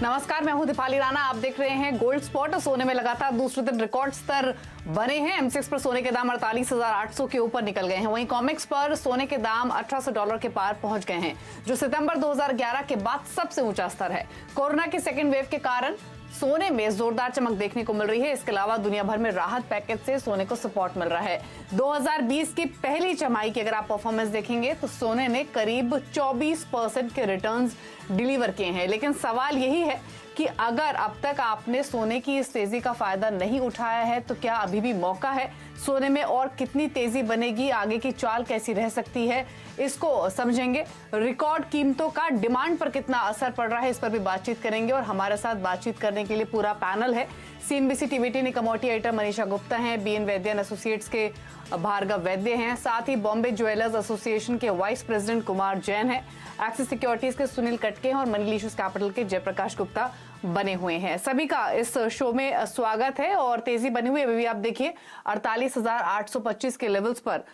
नमस्कार, मैं हूं दीपाली राणा। आप देख रहे हैं गोल्ड स्पॉट। सोने में लगातार दूसरे दिन रिकॉर्ड स्तर बने हैं। एमसीएक्स पर सोने के दाम 48,800 के ऊपर निकल गए हैं। वहीं कॉमेक्स पर सोने के दाम $1800 के पार पहुंच गए हैं, जो सितंबर 2011 के बाद सबसे ऊंचा स्तर है। कोरोना की सेकेंड वेव के कारण सोने में जोरदार चमक देखने को मिल रही है। इसके अलावा दुनिया भर में राहत पैकेज से सोने को सपोर्ट मिल रहा है। 2020 की पहली छमाही की अगर आप परफॉर्मेंस देखेंगे तो सोने ने करीब 24% के रिटर्न्स डिलीवर किए हैं। लेकिन सवाल यही है कि अगर अब तक आपने सोने की इस तेजी का फायदा नहीं उठाया है तो क्या अभी भी मौका है? सोने में और कितनी तेजी बनेगी, आगे की चाल कैसी रह सकती है, इसको समझेंगे। रिकॉर्ड कीमतों का डिमांड पर कितना असर पड़ रहा है, इस पर भी बातचीत करेंगे। और हमारे साथ बातचीत करने के लिए पूरा पैनल है। CNBC TVT commodity editor Manisha Gupta हैं, बीएन वैद्य एंड एसोसिएट्स के भार्गव वैद्य हैं, साथ ही बॉम्बे ज्वेलर्स एसोसिएशन के वाइस प्रेसिडेंट कुमार जैन हैं, एक्सिस सिक्योरिटीज के सुनील कटके हैं और मनी लीशस कैपिटल के जयप्रकाश गुप्ता बने हुए हैं। सभी का इस शो में स्वागत है। और तेजी बनी हुई अभी भी आप देखिए 48,825 के लेवल्स पर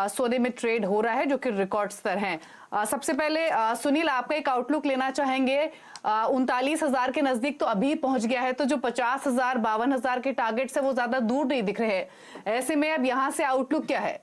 सोने में ट्रेड हो रहा है, जो कि रिकॉर्ड स्तर है। सबसे पहले सुनील, आपका एक आउटलुक लेना चाहेंगे। 39,000 के नजदीक तो अभी पहुंच गया है, तो जो 50,000 52,000 के टारगेट से वो ज्यादा दूर नहीं दिख रहे हैं। ऐसे में अब यहाँ से आउटलुक क्या है?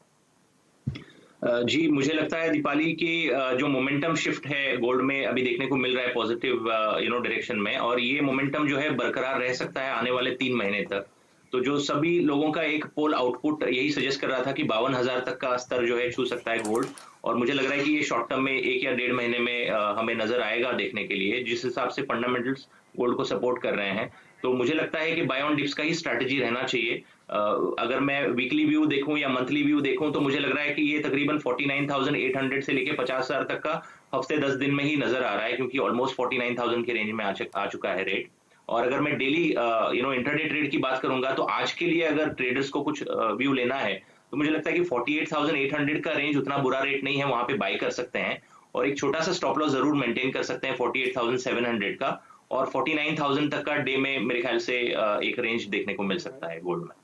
जी, मुझे लगता है दीपाली की जो मोमेंटम शिफ्ट है गोल्ड में अभी देखने को मिल रहा है पॉजिटिव डायरेक्शन में, और ये मोमेंटम जो है बरकरार रह सकता है आने वाले 3 महीने तक। तो जो सभी लोगों का एक पोल आउटपुट यही सजेस्ट कर रहा था कि 52,000 तक का स्तर जो है छू सकता है गोल्ड, और मुझे लग रहा है कि ये शॉर्ट टर्म में 1 या 1.5 महीने में हमें नजर आएगा देखने के लिए, जिस हिसाब से फंडामेंटल्स गोल्ड को सपोर्ट कर रहे हैं। तो मुझे लगता है कि बाय ऑन डिप्स का ही स्ट्रैटेजी रहना चाहिए। अगर मैं वीकली व्यू देखूं या मंथली व्यू देखूं तो मुझे लग रहा है कि ये तकरीबन 49,800 से लेके 50,000 तक का हफ्ते 10 दिन में ही नजर आ रहा है, क्योंकि ऑलमोस्ट 49,000 के रेंज में आ चुका है रेट। और अगर मैं डेली इंट्राडे ट्रेड की बात करूंगा तो आज के लिए अगर ट्रेडर्स को कुछ व्यू लेना है तो मुझे लगता है कि 48,800 का रेंज उतना बुरा रेट नहीं है, वहां पे बाई कर सकते हैं। और एक छोटा सा स्टॉप लॉस जरूर मेंटेन कर सकते हैं 48,700 का, और 49,000 तक का डे में मेरे ख्याल से एक रेंज देखने को मिल सकता है गोल्ड में।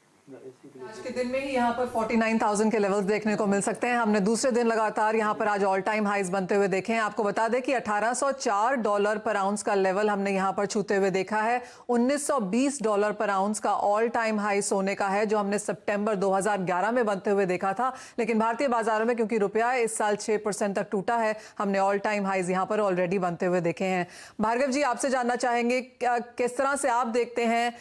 आज के दिन में ही यहाँ पर 49,000 के लेवल्स देखने को मिल सकते हैं। हमने दूसरे दिन लगातार यहाँ पर आज ऑल टाइम हाइज बनते हुए देखे हैं। आपको बता दें कि $1804 पर आउंस का लेवल हमने यहाँ पर छूते हुए देखा है। $1920 पर आउंस का ऑल टाइम हाई सोने का है, जो हमने सितंबर 2011 में बनते हुए देखा था। लेकिन भारतीय बाजारों में क्योंकि रुपया इस साल 6% तक टूटा है, हमने ऑल टाइम हाइज यहाँ पर ऑलरेडी बनते हुए देखे हैं। भार्गव जी, आपसे जानना चाहेंगे किस तरह से आप देखते हैं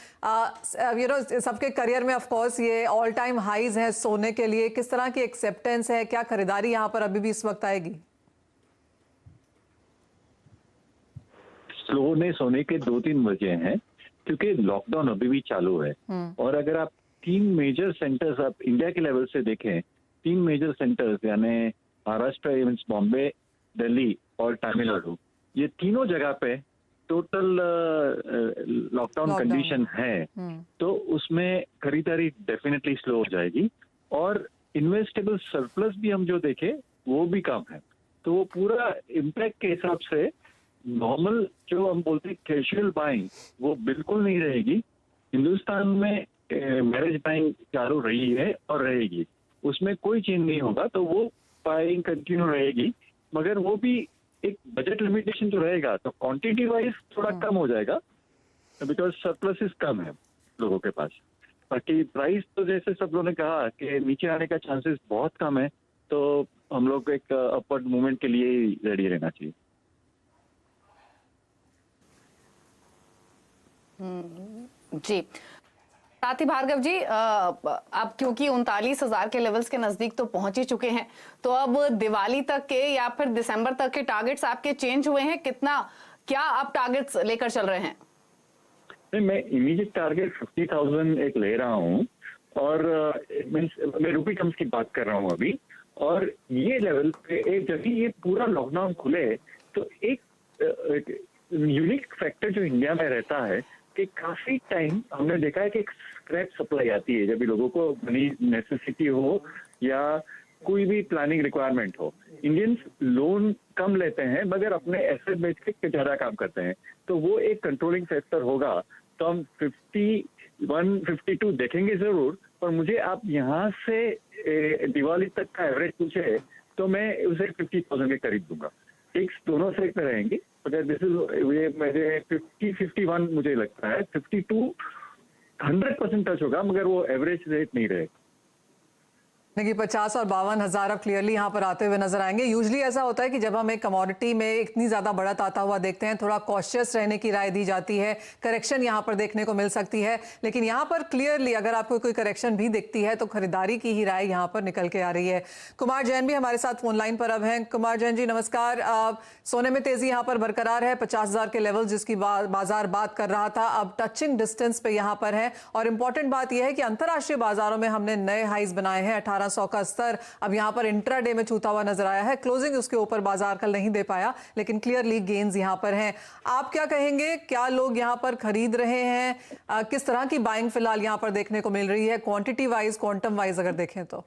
सबके करियर में ऑफकोर्स ये ऑल टाइम हाईज है सोने के लिए, किस तरह की एक्सेप्टेंस है, क्या खरीदारी यहाँ पर अभी भी इस वक्त आएगी? स्लो सोने के 2-3 वजह हैं, क्योंकि लॉकडाउन अभी भी चालू है। और अगर आप 3 मेजर सेंटर्स आप इंडिया के लेवल से देखें, 3 मेजर सेंटर्स यानी महाराष्ट्र, बॉम्बे, दिल्ली और तमिलनाडु, ये तीनों जगह पे टोटल लॉकडाउन कंडीशन है। तो उसमें खरीदारी डेफिनेटली स्लो हो जाएगी, और इन्वेस्टेबल सरप्लस भी हम जो देखें वो भी कम है। तो वो पूरा इम्पैक्ट के हिसाब से नॉर्मल जो हम बोलते हैं कैजुअल बाइंग वो बिल्कुल नहीं रहेगी। हिंदुस्तान में मैरिज बाइंग चालू रही है और रहेगी, उसमें कोई चेंज नहीं होगा। तो वो बाइंग कंटिन्यू रहेगी, मगर वो भी एक बजट लिमिटेशन जो रहेगा, तो क्वांटिटी वाइज थोड़ा कम हो जाएगा, बिकॉज सरप्लसेस कम है लोगों के पास। बाकी प्राइस तो जैसे सब लोगों ने कहा कि नीचे आने का चांसेस बहुत कम है, तो हम लोग को एक अपवर्ड मूवमेंट के लिए ही रेडी रहना चाहिए। जी, साथ ही भार्गव जी, अब क्योंकि 39,000 के लेवल्स के नजदीक तो पहुंच ही चुके हैं, तो अब दिवाली तक के या फिर दिसंबर तक के टारगेट्स आपके चेंज हुए हैं? क्या आप टारगेट्स लेकर चल रहे हैं? नहीं, मैं इमीडिएट टारगेट 50,000 एक ले रहा हूँ, और मैं रूपी टर्म्स की बात कर रहा हूँ अभी। और ये लेवल पे एक जब ये पूरा लॉकडाउन खुले तो एक यूनिक फैक्टर जो इंडिया में रहता है कि काफी टाइम हमने देखा है कि एक स्क्रैप सप्लाई आती है जब भी लोगों को मनी नेसेसिटी हो या कोई भी प्लानिंग रिक्वायरमेंट हो। इंडियंस लोन कम लेते हैं मगर अपने एसेट बेच के ज्यादा काम करते हैं, तो वो एक कंट्रोलिंग फैक्टर होगा। तो हम 51, 52 देखेंगे जरूर, पर मुझे आप यहाँ से दिवाली तक का एवरेज पूछे तो मैं उसे 50,000 के करीब दूंगा। फिक्स दोनों साइड पे रहेंगे, मगर दिस इज ये मुझे 50-51 मुझे लगता है, 52 100% टच होगा, मगर वो एवरेज रेट नहीं रहेगा। कि 50 और 52,000 अब क्लियरली यहाँ पर आते हुए नजर आएंगे। यूजली ऐसा होता है कि जब हम एक कमोडिटी में इतनी ज्यादा बढ़त आता हुआ देखते हैं, थोड़ा कॉशियस रहने की राय दी जाती है, करेक्शन यहाँ पर देखने को मिल सकती है, लेकिन यहाँ पर क्लियरली अगर आपको कोई करेक्शन भी दिखती है तो खरीदारी की ही राय यहाँ पर निकल के आ रही है। कुमार जैन भी हमारे साथ फोन लाइन पर अब हैं। कुमार जैन जी नमस्कार। सोने में तेजी यहाँ पर बरकरार है, 50,000 के लेवल जिसकी बाजार बात कर रहा था, अब टचिंग डिस्टेंस पे यहाँ पर है। और इंपॉर्टेंट बात यह है कि अंतरराष्ट्रीय बाजारों में हमने नए हाइज बनाए हैं। 1800 का स्तर अब यहां पर इंट्राडे में छूता हुआ नजर आया है। क्लोजिंग उसके ऊपर बाजार कल नहीं दे पाया, लेकिन क्लियरली गेन्स यहां पर हैं। आप क्या कहेंगे, क्या लोग यहां पर खरीद रहे हैं? किस तरह की बाइंग फिलहाल यहां पर देखने को मिल रही है, क्वांटिटी वाइज, क्वांटम वाइज अगर देखें तो?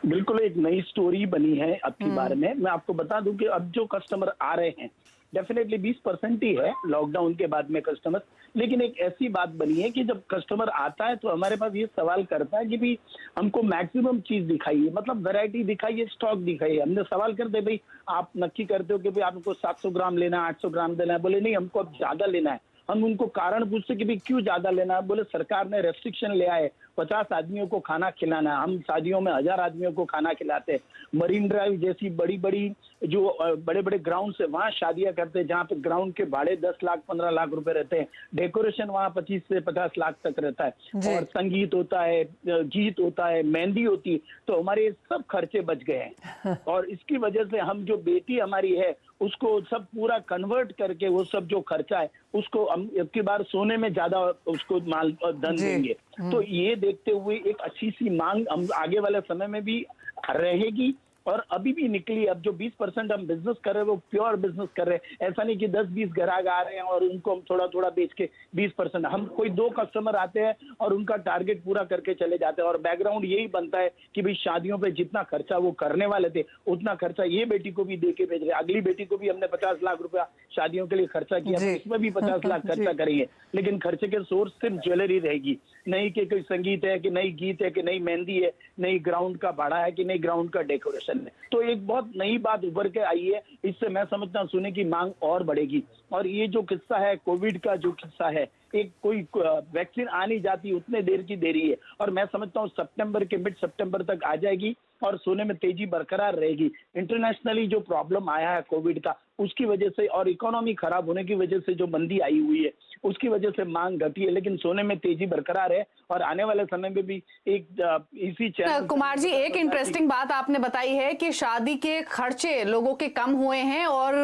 बिल्कुल एक नई स्टोरी बनी है अब की बार में। मैं आपको बता दूं कि अब जो कस्टमर आ रहे हैं डेफिनेटली 20% ही है लॉकडाउन के बाद में कस्टमर, लेकिन एक ऐसी बात बनी है कि जब कस्टमर आता है तो हमारे पास ये सवाल करता है कि भाई हमको मैक्सिमम चीज दिखाइए, मतलब वैरायटी दिखाइए, स्टॉक दिखाइए। हमने सवाल करते भाई आप नक्की करते हो कि भाई आपको 700 ग्राम लेना है, 800 ग्राम देना है? बोले नहीं, हमको अब ज्यादा लेना है। हम उनको कारण पूछते कि भाई क्यों ज्यादा लेना है? बोले सरकार ने रेस्ट्रिक्शन ले आए, 50 आदमियों को खाना खिलाना है। हम शादियों में 1000 आदमियों को खाना खिलाते हैं। मरीन ड्राइव जैसी बड़ी बड़ी जो बड़े बड़े ग्राउंड से वहां शादियां करते हैं, जहाँ पे ग्राउंड के भाड़े 10 लाख 15 लाख रुपए रहते हैं। डेकोरेशन वहां 25 से 50 लाख तक रहता है, और संगीत होता है, गीत होता है, मेहंदी होती है। तो हमारे सब खर्चे बच गए हैं। और इसकी वजह से हम जो बेटी हमारी है उसको सब पूरा कन्वर्ट करके वो सब जो खर्चा है उसको हम अब की बार सोने में ज्यादा उसको माल धन देंगे। तो ये देखते हुए एक अच्छी सी मांग हम आगे वाले समय में भी रहेगी। और अभी भी निकली, अब जो 20% हम बिजनेस कर रहे हैं वो प्योर बिजनेस कर रहे हैं। ऐसा नहीं कि 10-20 ग्राहक आ रहे हैं और उनको हम थोड़ा थोड़ा बेच के 20%, हम कोई 2 कस्टमर आते हैं और उनका टारगेट पूरा करके चले जाते हैं। और बैकग्राउंड यही बनता है कि भाई शादियों पे जितना खर्चा वो करने वाले थे उतना खर्चा ये बेटी को भी दे के भेज रहे हैं। अगली बेटी को भी हमने 50 लाख रुपया शादियों के लिए खर्चा किया, तो इसमें भी 50 लाख खर्चा करेंगे। लेकिन खर्चे के सोर्स सिर्फ ज्वेलरी रहेगी, नहीं कि कोई संगीत है, कि नई गीत है, कि नई मेहंदी है, नई ग्राउंड का भाड़ा है, कि नई ग्राउंड का डेकोरेशन। तो एक बहुत नई बात उभर के आई है। इससे मैं समझता हूँ सोने की मांग और बढ़ेगी। और ये जो किस्सा है कोविड का, जो किस्सा है, एक कोई वैक्सीन आ नहीं जाती, उतने देर की देरी है। और मैं समझता हूँ सितंबर के मिड सितंबर तक आ जाएगी और सोने में तेजी बरकरार रहेगी। इंटरनेशनली जो प्रॉब्लम आया है कोविड का, उसकी वजह से और इकोनॉमी खराब होने की वजह से जो मंदी आई हुई है उसकी वजह से मांग घटी है, लेकिन सोने में तेजी बरकरार है। और आने वाले समय में भी एक इसी चैनल। कुमार जी, एक इंटरेस्टिंग बात आपने बताई है कि शादी के खर्चे लोगों के कम हुए हैं और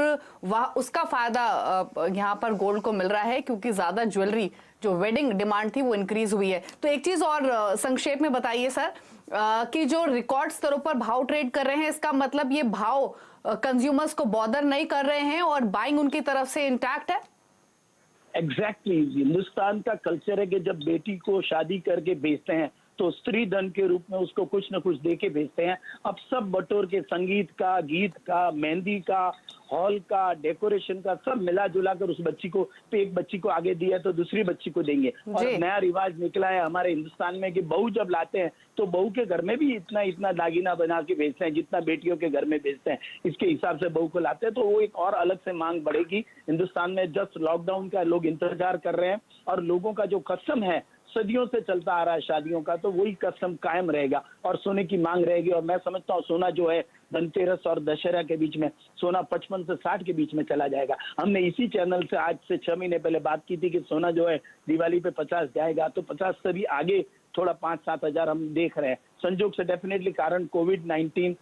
वह उसका फायदा यहाँ पर गोल्ड को मिल रहा है, क्योंकि ज्यादा ज्वेलरी जो वेडिंग डिमांड थी वो इंक्रीज हुई है। तो एक चीज और संक्षेप में बताइए सर, कि जो रिकॉर्ड स्तरों पर भाव ट्रेड कर रहे हैं, इसका मतलब ये भाव कंज्यूमर्स को बॉदर नहीं कर रहे हैं और बाइंग उनकी तरफ से इंटैक्ट है? एग्जैक्टली हिंदुस्तान का कल्चर है कि जब बेटी को शादी करके बेचते हैं तो स्त्री धन के रूप में उसको कुछ न कुछ दे के भेजते हैं। अब सब बटोर के संगीत का, गीत का, मेहंदी का, हॉल का, डेकोरेशन का सब मिला जुला कर उस बच्ची को, तो एक बच्ची को आगे दिया तो दूसरी बच्ची को देंगे। और नया रिवाज निकला है हमारे हिंदुस्तान में कि बहू जब लाते हैं तो बहू के घर में भी इतना इतना दागीना बना के बेचते हैं जितना बेटियों के घर में बेचते हैं, इसके हिसाब से बहू को लाते हैं। तो वो एक और अलग से मांग बढ़ेगी हिंदुस्तान में। जस्ट लॉकडाउन का लोग इंतजार कर रहे हैं और लोगों का जो कस्टम है सदियों से चलता आ रहा है शादियों का, तो वही कस्टम कायम रहेगा और सोने की मांग रहेगी। और मैं समझता हूँ सोना जो है धनतेरस और दशहरा के बीच में सोना 55 से 60 के बीच में चला जाएगा। हमने इसी चैनल से आज से 6 महीने पहले बात की थी कि सोना जो है दिवाली पे 50 जाएगा, तो 50 से भी आगे थोड़ा 5-7 हजार हम देख रहे हैं। संजोग से डेफिनेटली कारण कोविड-19,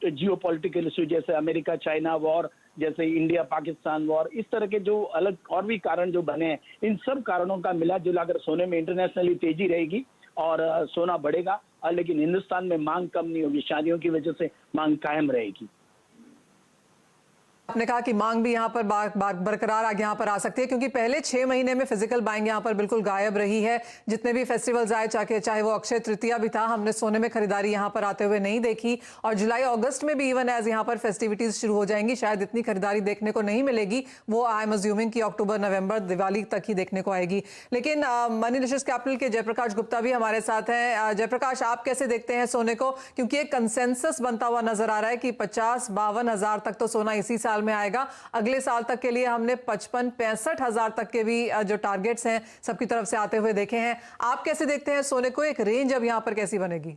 जियोपॉलिटिकल इश्यू जैसे अमेरिका चाइना वॉर, जैसे इंडिया पाकिस्तान वॉर, इस तरह के जो अलग और भी कारण जो बने हैं, इन सब कारणों का मिला जुला कर सोने में इंटरनेशनली तेजी रहेगी और सोना बढ़ेगा। लेकिन हिंदुस्तान में मांग कम नहीं होगी, शादियों की वजह से मांग कायम रहेगी। आपने कहा कि मांग भी यहाँ पर बरकरार आगे यहाँ पर आ सकती है, क्योंकि पहले 6 महीने में फिजिकल बाइंग यहाँ पर बिल्कुल गायब रही है। जितने भी फेस्टिवल्स आए, चाहे वो अक्षय तृतीया भी था, हमने सोने में खरीदारी यहाँ पर आते हुए नहीं देखी। और जुलाई अगस्त में भी इवन एज यहाँ पर फेस्टिविटीज शुरू हो जाएंगी, शायद इतनी खरीदारी देखने को नहीं मिलेगी। वो आई एम अज्यूमिंग कि अक्टूबर नवंबर दिवाली तक ही देखने को आएगी। लेकिन मनी रिसर्च कैपिटल के जयप्रकाश गुप्ता भी हमारे साथ हैं। जयप्रकाश, आप कैसे देखते हैं सोने को, क्योंकि एक कंसेंसस बनता हुआ नजर आ रहा है कि 50-52 हजार तक तो सोना इसी साल में आएगा। अगले साल तक के लिए हमने 55-65 हजार तक के भी जो टारगेट्स हैं सबकी तरफ से आते हुए देखे हैं। आप कैसे देखते हैं सोने को, एक रेंज अब यहाँ पर कैसी बनेगी?